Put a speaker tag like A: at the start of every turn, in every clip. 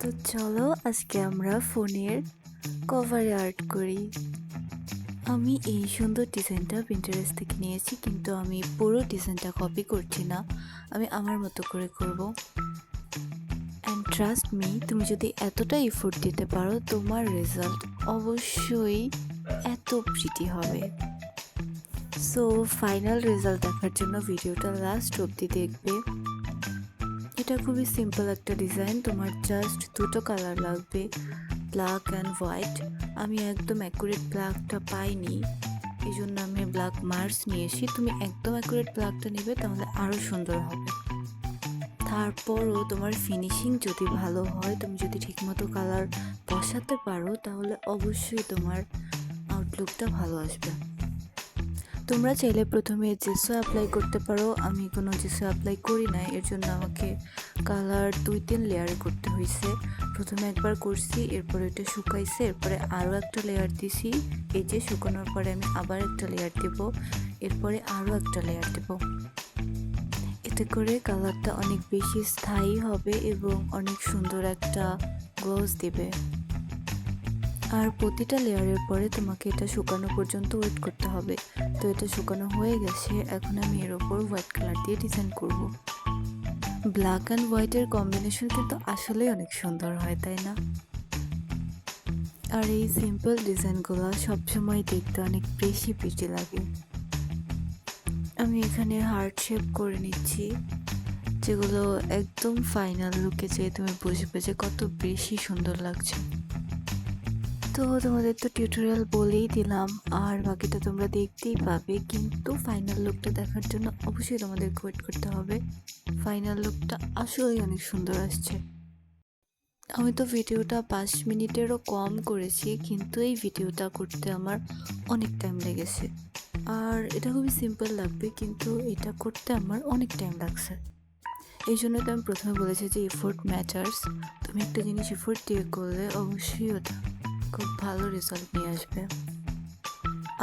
A: তো চলো আজকে আমরা ফোনের কভারে আর্ট করি। আমি এই সুন্দর ডিজাইনটা পিন্টারেস্ট থেকে নিয়েছি, কিন্তু আমি পুরো ডিজাইনটা কপি করছি না, আমি আমার মতো করে করব। অ্যান্ড ট্রাস্ট মি, তুমি যদি এতটা এফোর্ট দিতে পারো তোমার রেজাল্ট অবশ্যই এত প্রিটি হবে। সো ফাইনাল রেজাল্ট দেখার জন্য ভিডিওটা লাস্ট অবধি দেখবে। এটা খুবই সিম্পল একটা ডিজাইন, তোমার জাস্ট দুটো কালার লাগবে, ব্ল্যাক অ্যান্ড হোয়াইট। আমি একদম অ্যাকুরেট ব্ল্যাকটা পাইনি, এই জন্য আমি ব্ল্যাক মার্স নিয়েছি। তুমি একদম অ্যাকুরেট ব্ল্যাকটা নেবে তাহলে আরও সুন্দর হবে। তারপরও তোমার ফিনিশিং যদি ভালো হয়, তুমি যদি ঠিকমতো কালার বসাতে পারো, তাহলে অবশ্যই তোমার আউটলুকটা ভালো আসবে। তোমরা চাইলে প্রথমে জেসো অ্যাপ্লাই করতে পারো, আমি কোনো জেসো অ্যাপ্লাই করি না, এর জন্য আমাকে কালার 2-3 লেয়ারে করতে হয়েছে। প্রথমে একবার করছি, এরপরে এটা শুকাইছে, এরপরে আরও একটা লেয়ার দিছি, এই যে শুকানোর পরে আমি আবার একটা লেয়ার দেব, এরপরে আরও একটা লেয়ার দেব। এতে করে কালারটা অনেক বেশি স্থায়ী হবে এবং অনেক সুন্দর একটা গ্লোজ দেবে। আর প্রতিটা লেয়ারের পরে তোমাকে এটা শুকানো পর্যন্ত ওয়েট করতে হবে। তো এটা শুকানো হয়ে গেছে, এখন আমি এর ওপর হোয়াইট কালার দিয়ে ডিজাইন করব। ব্ল্যাক অ্যান্ড হোয়াইটের কম্বিনেশন কিন্তু আসলেই অনেক সুন্দর হয়, তাই না? আর এই সিম্পল ডিজাইনগুলো সবসময় দেখতে অনেক বেশি প্রিটি লাগে। আমি এখানে হার্ট শেপ করে নিচ্ছি, যেগুলো একদম ফাইনাল লুকে যেয়ে তুমি বুঝবে যে কত বেশি সুন্দর লাগছে। তো তোমাদের তো টিউটোরিয়াল বলেই দিলাম, আর বাকিটা তোমরা দেখতেই পাবে, কিন্তু ফাইনাল লুকটা দেখার জন্য অবশ্যই তোমাদের ওয়েট করতে হবে। ফাইনাল লুকটা আসলেই অনেক সুন্দর আসছে। আমি তো ভিডিওটা 5 মিনিটেরও কম করেছি, কিন্তু এই ভিডিওটা করতে আমার অনেক টাইম লেগেছে। আর এটা খুবই সিম্পল লাগবে, কিন্তু এটা করতে আমার অনেক টাইম লাগছে। এই জন্য তো আমি প্রথমে বলেছি যে এফোর্ট ম্যাটার্স। তুমি একটা জিনিস এফোর্ট দিয়ে করলে অবশ্যই ওটা খুব ভালো রেজাল্ট নিয়ে আসবে।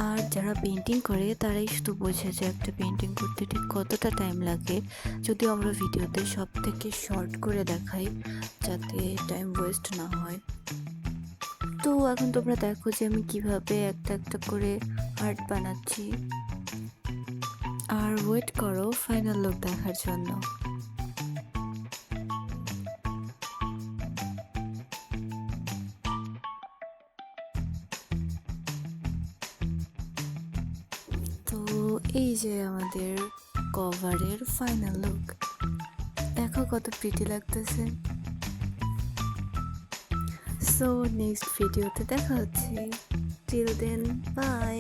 A: আর যারা পেন্টিং করে তারাই শুধু বোঝে যে একটা পেন্টিং করতে ঠিক কতটা টাইম লাগে, যদিও আমরা ভিডিওতে সব থেকে শর্ট করে দেখাই যাতে টাইম ওয়েস্ট না হয়। তো এখন তোমরা দেখো যে আমি কিভাবে একটা একটা করে আর্ট বানাচ্ছি, আর ওয়েট করো ফাইনাল লুক দেখার জন্য। তো এই যে আমাদের কভারের ফাইনাল লুক, দেখো কত প্রিটি লাগতেছে। সো নেক্সট ভিডিওতে দেখা হচ্ছে, টিল দেন বাই।